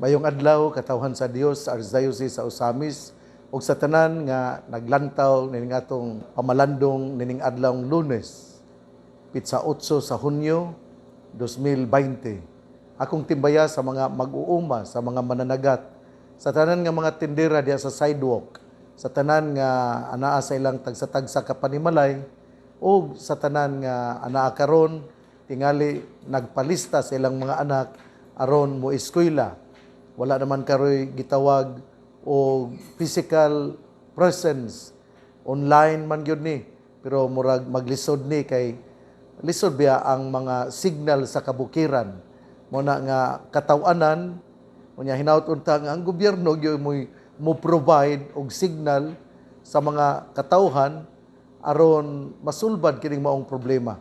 Mayong adlaw katawhan sa Dios sa Archdiocese sa Osamis ug sa tanan nga naglantaw nining atong pamalandong nining adlawng Lunes, pitsa 8 sa Hunyo 2020. Akong timbaya sa mga mag-uuma, sa mga mananagat, sa tanan nga mga tindera diya sa sidewalk, sa tanan nga anaa sa ilang tagsa-tagsa ka panimalay, o sa tanan nga anaa karon tingali nagpalista sa ilang mga anak aron mo eskwela. Wala naman karoy gitawag o physical presence, online man gyud ni, pero murag maglisod ni kay lisod biya ang mga signal sa kabukiran mo na nga katawanan unya hinaut unta nga ang gobyerno gyud mo provide og signal sa mga katawhan aron masulbad kining maong problema.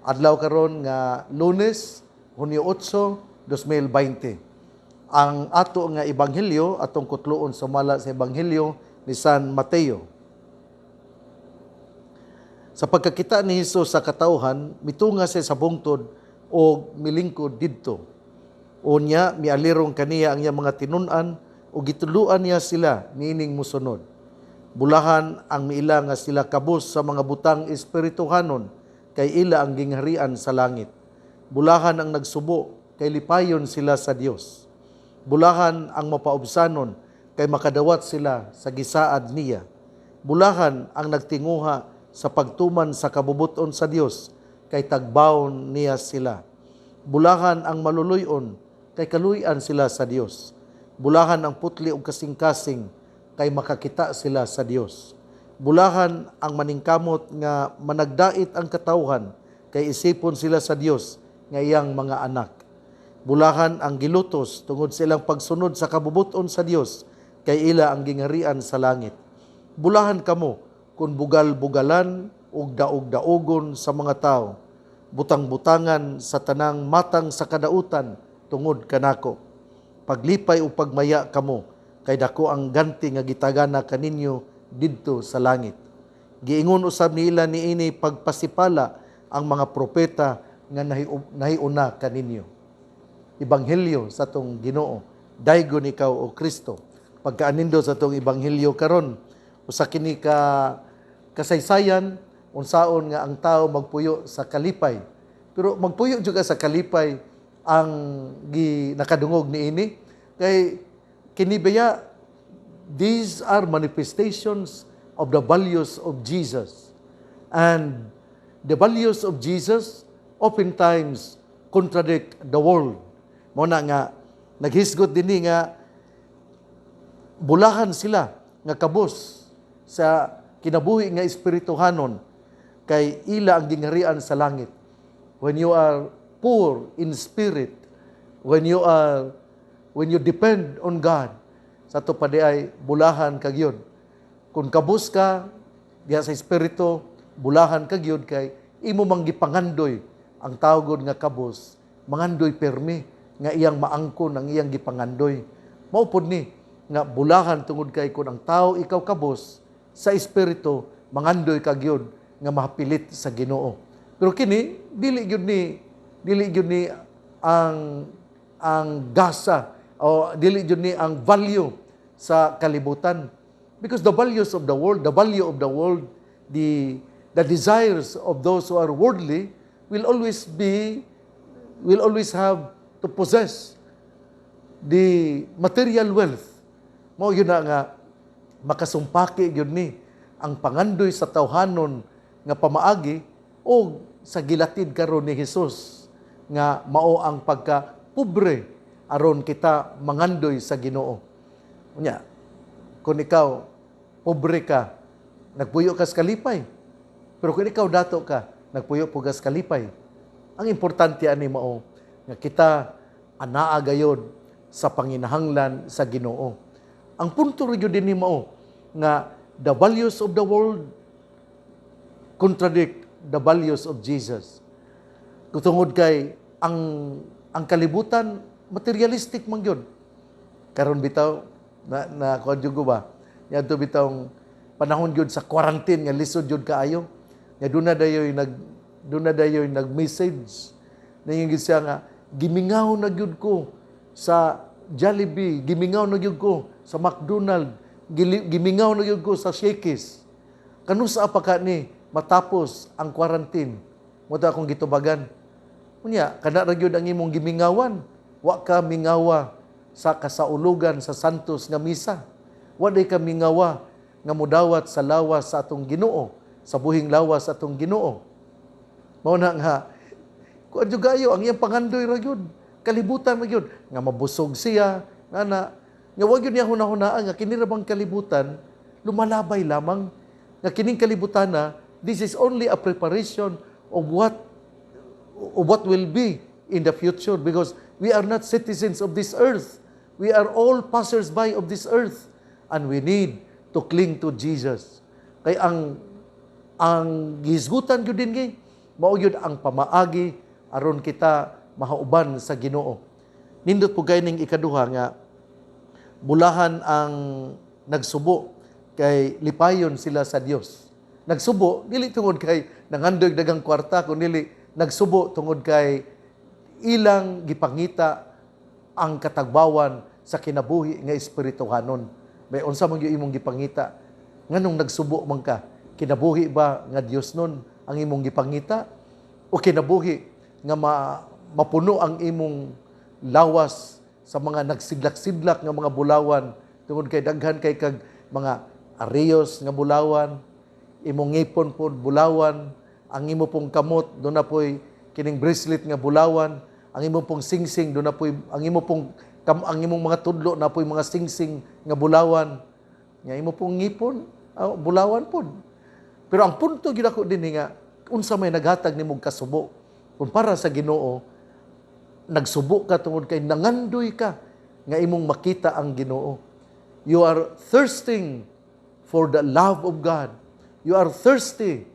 Adlaw karon nga Lunes, Hunyo 8, 2020. Ang ato nga ebanghelyo atong kutloon sumala sa ebanghelyo ni San Mateo. Sa pagkakita ni Hesus sa katawhan, mitunga siya sa bungtod o milingkod didto. Unya mialirong kaniya ang iyang mga tinun-an o gituluan niya sila niining musunod. Bulahan ang miila nga sila kabus sa mga butang espirituhanon kay ila ang gingharian sa langit. Bulahan ang nagsubo kay lipayon sila sa Dios. Bulahan ang mapaubsanon kay makadawat sila sa gisaad niya. Bulahan ang nagtinguha sa pagtuman sa kabubuton sa Dios kay tagbawon niya sila. Bulahan ang maluluyon kay kaluy-an sila sa Dios. Bulahan ang putli ug kasing-kasing kay makakita sila sa Dios. Bulahan ang maningkamot nga managdait ang katawhan kay isipon sila sa Dios nga iyang mga anak. Bulahan ang gilutos tungod sa ilang pagsunod sa kabubuton sa Dios kay ila ang gingharian sa langit. Bulahan kamo kung bugal-bugalan ug daog-daogon sa mga tao, butang-butangan sa tanang matang sa kadautan tungod kanako. Paglipay o pagmaya kamo kay dako ang ganti nga gitagana kaninyo didto sa langit. Giingon usab nila niini pagpasipala ang mga propeta nga nahiuna kaninyo. Ebanghelyo sa tong Ginoo. Daygon ikaw o Kristo. Pagkaanindo sa tong ebanghelyo karon, usa kini ka kasaysayan unsaon nga ang tao magpuyo sa kalipay. Pero magpuyo juga sa kalipay ang nakadungog niini kay kini baya these are manifestations of the values of Jesus. And the values of Jesus oftentimes contradict the world. Muna nga, naghisgot din nga, bulahan sila nga kabus sa kinabuhi nga espirituhanon kay ila ang gingharian sa langit. When you are poor in spirit, when you depend on God, sa to pa di ay bulahan kagyod. Kung kabus ka diha sa espiritu, bulahan kagyod kay imo mang gipangandoy ang tawgon nga kabus, mangandoy permi nga iyang maangkon ang iyang gipangandoy. Mao pod ni nga bulahan tungod kay kun ang tao ikaw kabus sa espiritu, mangandoy kagyod nga mahapilit sa Ginoo. Pero kini dili gyud ni ang gasa o dili gyud ni ang value sa kalibutan. Because the values of the world, the value of the world, the desires of those who are worldly will always have to possess the material wealth. Mao yun na nga makasumpaki yun ni ang pangandoy sa tawhanon nga pamaagi o sa gilatid karon ni Hesus nga mao ang pagka-pobre aron kita mangandoy sa Ginoo. Unya, kung ikaw pobre ka, nagpuyo ka sa kalipay. Pero kung ikaw dato ka, nagpuyo po ka sa kalipay. Ang importante ani mao nga kita anaa gayod sa panginahanglan sa Ginoo. Ang punto rin din ni mao nga the values of the world contradict the values of Jesus. Kutungod kay ang kalibutan materialistic man gyud. Karon bitaw na konjugo ba? Yadto bitawng panahon gyud sa quarantine nga lisod gyud kaayo. Nya doon na dayoy nag-message na yung siya nga gimingaw na gyud ko sa Jollibee, gimingaw na gyud ko sa McDonald, gimingaw na gyud ko sa Shakey's. Kanusa pa ka ni matapos ang quarantine? Mo ta akong gitubagan. Unya, kana ra gyud ang imong gimingawan. Wa ka mingawa sa kasaulugan sa Santos nga misa. Wa day ka mingawa nga mudawat sa lawas sa atong Ginoo, sa buhing lawas sa atong Ginoo. Mao na nga kuan jud kayo ang iyang pangandoy ra gyud. Kalibutan ra gyud nga mabusog siya nga wa gyud niya hunahunaan nga kini ra bang kalibutan lumalabay lamang nga kining kalibutan na this is only a preparation of what will be in the future, because we are not citizens of this earth. We are all passers-by of this earth, and we need to cling to Jesus. Kay ang gihisgutan gyud din kay mao gyud ang pamaagi aron kita mahauban sa Ginoo. Nindot po kay ning ikaduha nga bulahan ang nagsubo kay lipayon sila sa Dios. Nagsubo dili tungod kay nangandoy dagang kwarta, kundi nagsubo tungod kay ilang gipangita ang katagbawan sa kinabuhi nga espirituhanon. May unsa man gyud imong gipangita? Nganong nagsubo man ka? Kinabuhi ba nga Dios nun ang imong gipangita? O kinabuhi nga mapuno ang imong lawas sa mga nagsidlak-sidlak nga mga bulawan tungod kay daghan kay kag mga areyos nga bulawan, imong ngipon po bulawan, ang imo pong kamot do na poy kining bracelet nga bulawan, ang imo pong singsing do na poy ang imong mga tudlo na poy mga singsing nga bulawan, nga imo pong ngipon bulawan pod. Pero ang punto gid ako dinhi nga unsa may naghatag nimong kasubo kung para sa Ginoo, nagsubo ka tungod kay nangandoy ka nga imong makita ang Ginoo. You are thirsting for the love of God. You are thirsty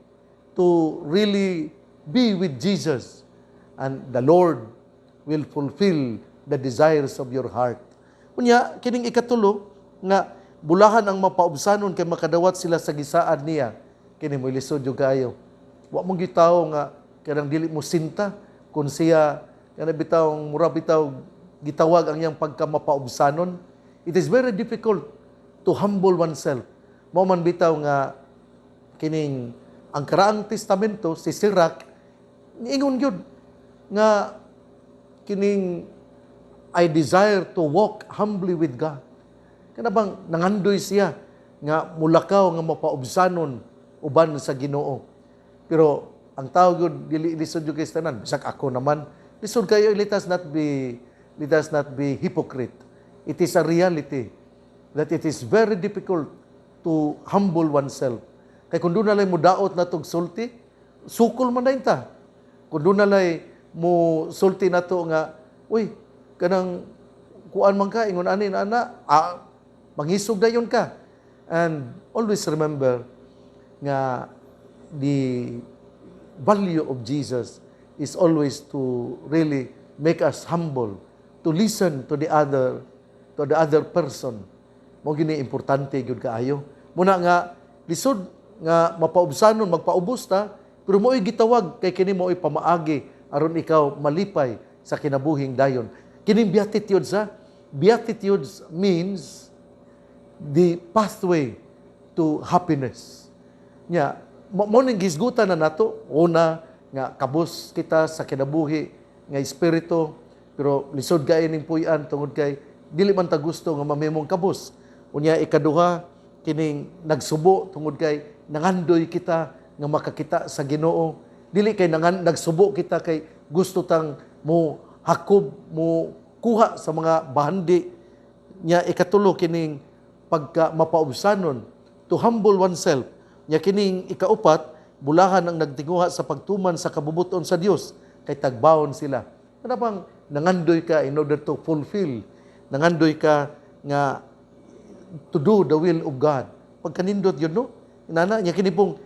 to really be with Jesus, and the Lord will fulfill the desires of your heart. Unya, kining ikatulo nga bulahan ang mapaubsanon kay makadawat sila sa gisaad niya. Kini mo lisod jud kayo. Wa mong gitaw nga kanang dili mo sinta kun siya kana bitaw mura bitaw gitawag ang iyang pagkamapaubsanon. It is very difficult to humble oneself. Mao man bitaw nga kining ang karaang testamento si Sirach niingon gyud nga kining I desire to walk humbly with God. Kana bang nangandoy siya nga mulakaw nga mapaubsanon uban sa Ginoo. Pero ang tao gyud dili lisod gyud kay tanan. Bisag ako naman lisod kayo, let us not be hypocrite. It is a reality that it is very difficult to humble oneself. Kay kung doon nalay mo daot na tog sulti, sukol man na ta. Kung doon nalay mo sulti na to nga, uy, kanang kuan man ka, ingon ani na mangisog dayon ka. And always remember nga the value of Jesus is always to really make us humble, to listen to the other person. Mo gini importante gyud kaayo. Muna nga lisod nga mapaubsanon magpaubos ta, pero mo'y gitawag kay kini mo'y pamaagi aron ikaw malipay sa kinabuhing dayon. Kining beatitudes means the pathway to happiness. Nya mo ning gisgutan na nato una nga kabus kita sa kinabuhi nga espiritu, pero lisod kay ning puy-an tungod kay dili man ta gusto nga mamemong kabus. Unya ikaduha kining nagsubo tungod kay nangandoy kita nga makakita sa Ginoo. Dili kay nagsubo kita kay gusto tang mo hakob mo kuha sa mga bahandi. Nya ikatulo kining pagka mapaubsanon, to humble oneself. Nya kining ikaupat, bulahan ang nagtinguha sa pagtuman sa kabubuton sa Dios kay tagbawon sila. Kada bang nangandoy ka in order to fulfill, nangandoy ka nga to do the will of God. Pagkanindot yun, no? Inana nya kini pong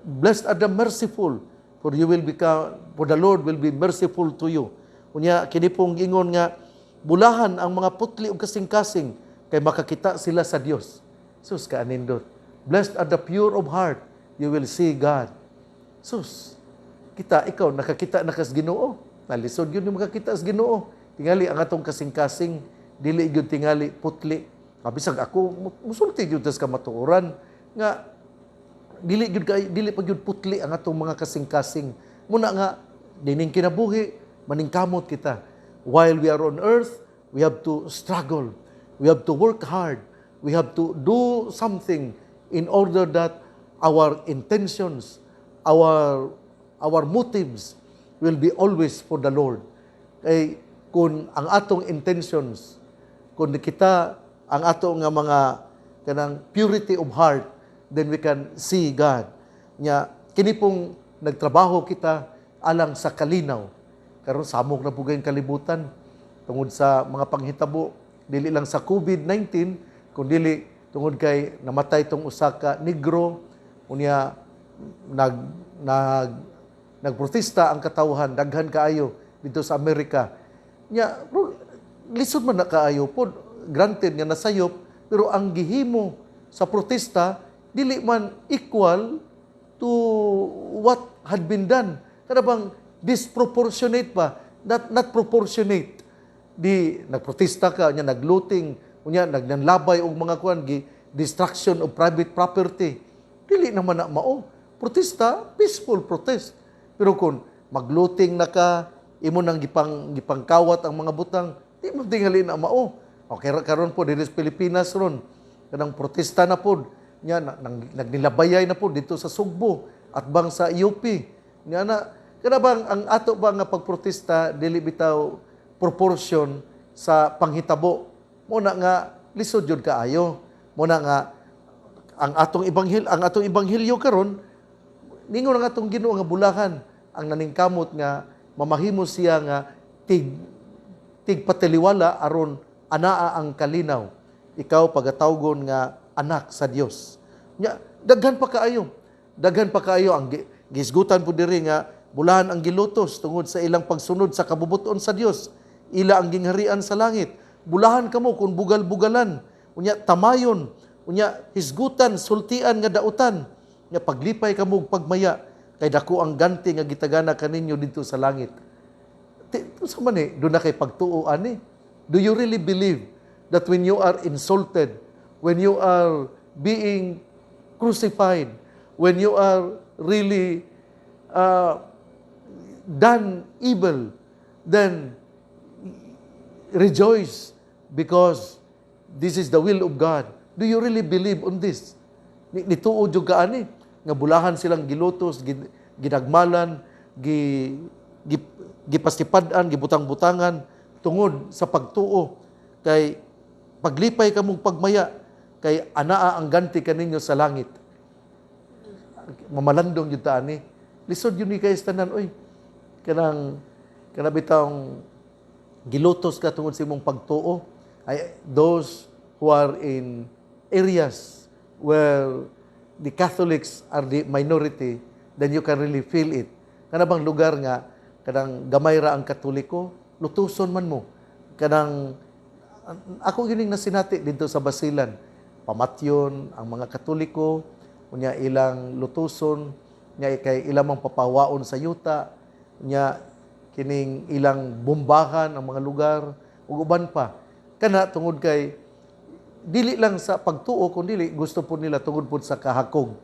blessed are the merciful, for the Lord will be merciful to you. Unya kini pong ingon nga bulahan ang mga putli ug kasing-kasing kay makakita sila sa Dios. Sus ka anindot. Blessed are the pure of heart, you will see God. Sus, ikaw nakakita na kas Ginoo. Nalisod yun yung makakita sa Ginoo. Tingali ang atong kasing-kasing dili gyud tingali putli. Bisag ako musulti gyud tas kamatuoran nga dili pa gyud putli ang atong mga kasing-kasing. Muna nga dining kinabuhi maningkamot kita. While we are on earth, we have to struggle. We have to work hard. We have to do something in order that our intentions, our motives will be always for the Lord. Kay kung ang atong intentions, kung kita ang atong nga mga kanang purity of heart, then we can see God. Nya kini pong nagtrabaho kita alang sa kalinaw. Karon samok na pugay kalibutan tungod sa mga panghitabo, dili lang sa COVID-19 kundi tungod kay namatay tong usa ka negro unya nagprotesta ang katawhan daghan kaayo dito sa Amerika. Nya lisod man na kaayo pod, granted nga nasayop, pero ang gihimo sa protesta dili man equal to what had been done. Kada bang disproportionate pa, not proportionate. Di nagprotesta ka, nya naglooting, unya nagnanlabay og mga kuan, destruction of private property. Dili naman na mao. Protesta, peaceful protest. Pero kung maglooting na ka, imo nang gipangkawat ang mga butang, di mo tingali na mao. Okay, karon po dito sa Pilipinas ron, kanang protesta na po, nya nagnilabayay na po dito sa Sugbo at bang sa UP. Nya na kada bang ang ato ba nga pagprotesta dili bitaw proportion sa panghitabo. Muna nga lisod jud kaayo. Muna nga ang atong ebanghelyo karon ningon ang atong Ginoo nga bulahan ang naningkamot nga mamahimo siya nga tigpatiliwala aron anaa ang kalinaw. Ikaw pagatawgon nga anak sa Dios. Nya daghan pa kaayo ang gisgutan po diri nga bulahan ang gilutos tungod sa ilang pagsunod sa kabubuton sa Dios. Ila ang gingharian sa langit. Bulahan kamo kung bugal-bugalan. Unya tamayon, unya hisgutan, sultian nga dautan. Nya paglipay kamo pagmaya kay dako ang ganti nga gitagana kaninyo dito sa langit. Sa man do na kay pagtuo ani. Do you really believe that when you are insulted, when you are being crucified, when you are really done evil, then rejoice because this is the will of God. Do you really believe on this? Nituod yung kaani, nga bulahan silang gilutos, ginagmalan, gipasipadan, gibutang-butangan, tungod sa pagtuo, kay paglipay kamong pagmaya, kay anaa ang ganti kaninyo sa langit. Mamalandong yung taani. Lisod yun ni kayo tanan, oy, kanang bitang gilutos ka tungod sa imong pagtuo. Those who are in areas where the Catholics are the minority, then you can really feel it. Kana bang lugar nga kanang gamay ra ang Katoliko, lutuson man mo. Kanang ako gining nasinati dito sa Basilan, pamatyon ang mga Katoliko, unya ilang lutuson, nya kay ilang mang papawaon sa yuta, nya kining ilang bombahan ang mga lugar ug uban pa. Kana tungod kay dili lang sa pagtuo kundi gusto po nila tungod po sa kahakog.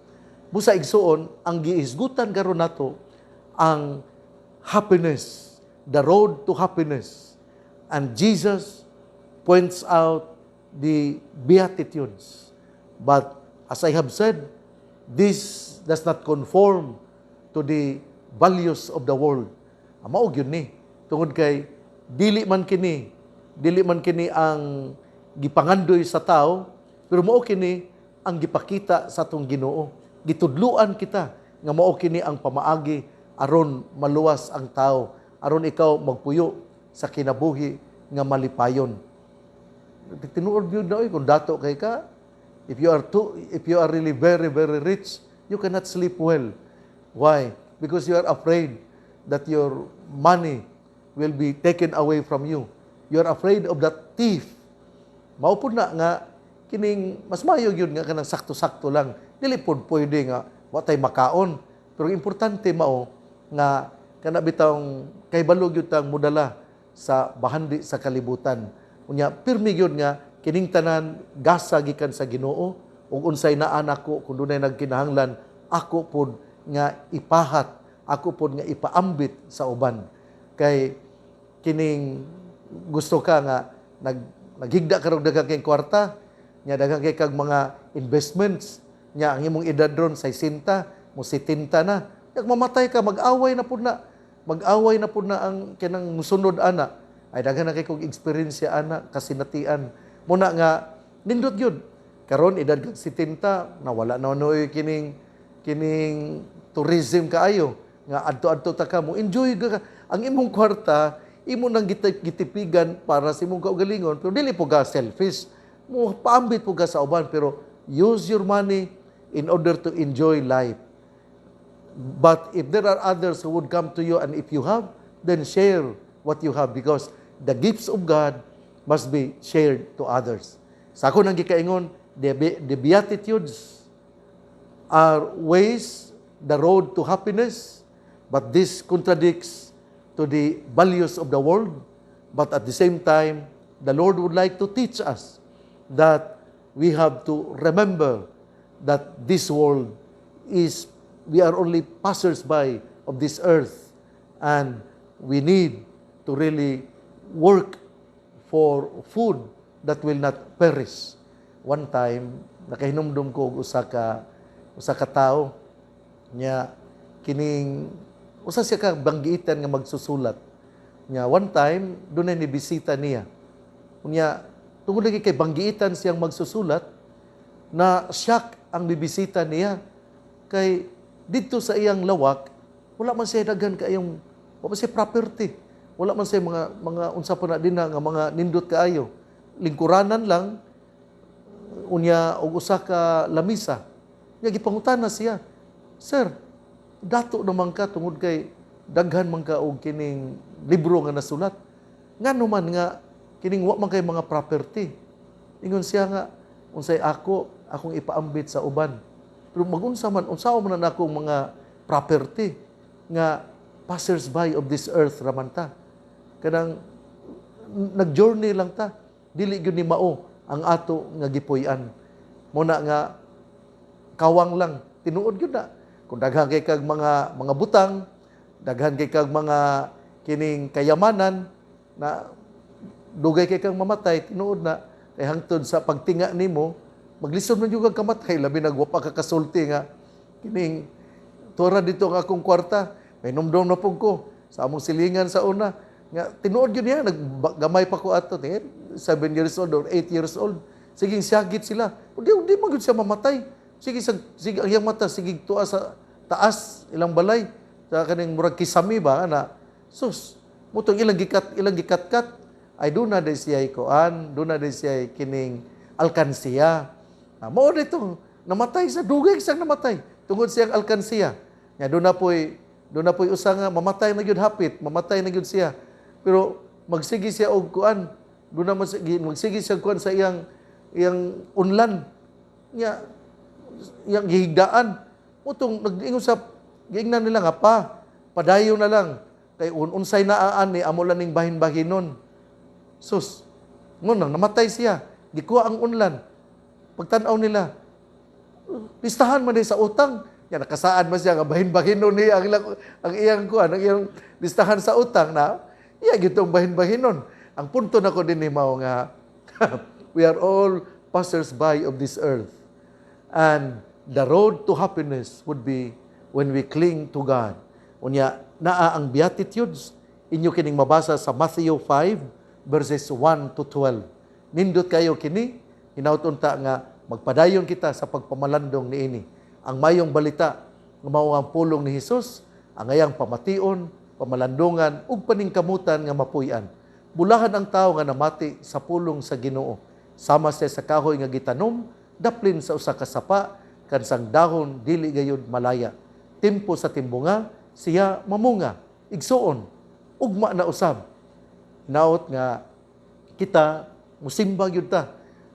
Busa igsuon ang giisgutan karon nato ang happiness, the road to happiness. And Jesus points out the Beatitudes. But as I have said, this does not conform to the values of the world. Mao gyud ni tungod kay dili man kini ang gipangandoy sa tao, pero mao kini ang gipakita sa atong Ginoo. Gitudluan kita nga mao kini ang pamaagi aron maluwas ang tao, aron ikaw magpuyo sa kinabuhi nga malipayon. Tinuod gyud na kung dato kay ka, if you are really very very rich, you cannot sleep well. Why? Because you are afraid that your money will be taken away from you. You are afraid of that thief. Mao pud na nga kining mas mayo gyud nga kanang sakto-sakto lang. Dili pud pwede nga wa tay makaon. Pero importante mao nga kana bitawng kay balog gyud tang mudala sa bahandi sa kalibutan. Unya pirmi gyud nga kining tanan gasa gikan sa Ginoo, ug unsay naa nako kun dunay nagkinahanglan, ako pod nga ipahat, ako pod nga ipaambit sa uban. Kay kining gusto ka nga naghigda ka og daghang kay kwarta, nya daghang kay kag mga investments, nya ang imong edad ron 60, mo 70 na. Yak mamatay ka, mag-away na pud na. Mag-away na pud na ang kinang musunod ana. Ay daghan na kay kog experience ana kasinatian. Muna nga nindot gyud. Karon edad kag 70, nawala na noy kining tourism kaayo nga adto-adto ta ka mo enjoy ka. Ang imong kwarta imo nang gitipigan para sa imong kaugalingon, pero dili po ka selfish. Mo paambit po ka sa uban, pero use your money in order to enjoy life. But if there are others who would come to you and if you have, then share what you have, because the gifts of God must be shared to others. Sa ako nang gikaingon, the Beatitudes are ways, the road to happiness, but this contradicts to the values of the world. But at the same time, the Lord would like to teach us that we have to remember that this world is, we are only passers-by of this earth, and we need to really work for food that will not perish. One time, nakahinumdum ko usa ka tao nya kining usa siya ka banggiitan nga magsusulat. Nya one time dunay ni bisita niya. Unya tungod lagi kay banggiitan siyang magsusulat, na shock ang bibisita niya kay dito sa iyang lawak wala man siya daghan kaayong, wala man siya property, wala man siya mga unsa pa na din nga mga nindot kaayo, lingkuranan lang unya og usa ka lamisa. Nya gipangutana siya, "Sir, dato naman ka tungod kay daghan man ka og kining libro nga nasulat. Ngano man nga kining wa man kay mga property?" Ingon siya nga, "Unsay akong ipaambit sa uban. Pero magunsa man, unsaon man na akong mga property nga passers-by of this earth raman ta. Kanang nag-journey lang ta. Dili gyud ni mao ang ato nga gipuy-an. Muna nga kawang lang, tinuod gyud na. Kung daghan kay kag mga butang, daghan kay kag mga kining kayamanan na dugay kay kang mamatay, tinuod na kay hangtod sa pagtinga nimo, maglisod man jud kag kamatay, labi na wa pa ka kasulti nga kining tura dito ang akong kwarta, may numdom na pug ko sa among silingan sa una nga tinuod gyud niya, naggamay pa ko ato, 7 years old or 8 years old. Sige siyagit sila. Di man gyud siya mamatay. Sige ang iyang mata sige tuwa sa taas ilang balay sa kaning murag kisami ba ana. Sus, mutong ilang gikat-kat ay doon na din siya ikuan, doon na din siya kining alkansiya. Mao dito, namatay sa dugay siyang namatay tungod siyang alkansiya. Nya doon na po'y usa nga mamatay na gyud hapit, mamatay na gyud siya. Pero magsigi siya og kuan, doon na magsigi siya kuan sa iyang unlan. Nya iyang gihigdaan. Mutong nag-ingon sa giingnan nila nga padayon na lang kay unsay naaan ni amo lang ning bahin-bahinon. Sus, ngunang namatay siya, gikuha ang unlan. Pagtanaw nila, listahan man din sa utang. Yan, nakasaan man siya, nga bahin-bahinon niya ang iyang kuha, ang iyang listahan sa utang na, iya, gitong bahin-bahinon. Ang punto na ko din ni Mao nga, we are all passers-by of this earth. And the road to happiness would be when we cling to God. Unya, naa ang Beatitudes, inyo kining mabasa sa Matthew 5, verses 1 to 12. Nindot kayo kini, hinautunta nga magpadayon kita sa pagpamalandong niini. Ang mayong balita nga mao ang pulong ni Hesus, ang ayang pamation, pamalandungan ug paningkamutan nga mapuy-an. Bulahan ang tawo nga namati sa pulong sa Ginoo. Sama siya sa kahoy nga gitanom, daplin sa usa ka sapa, kansang dahon dili gayud malaya. Timpo sa timbunga, siya mamunga, igsuon, ugma na usab. Naot nga kita musimba gyud ta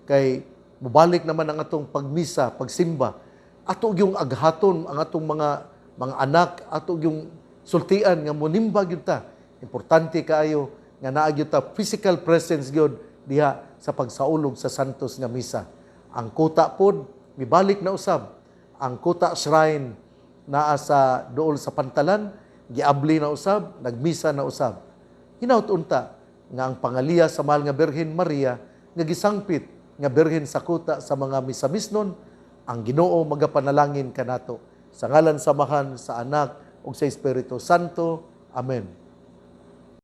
kay mubalik naman ang atong pagmisa, pagsimba. Ato yung aghaton ang atong mga anak, ato yung sultian nga munimba gyud ta. Importante kaayo nga naa gyud ta physical presence gyud diha sa pagsaulog sa santos nga misa. Ang kuta pod mibalik na usab. Ang kuta shrine naa sa dool sa Pantalan, giabli na usab, nagmisa na usab. Hinaut-unta nga ang pangaliya sa mahal nga Birhen Maria nga gisangpit nga Birhen sa kuta sa mga misa-misnon, ang Ginoo magapanalangin kanato. Sa ngalan samahan sa Anak ug sa Espiritu Santo. Amen.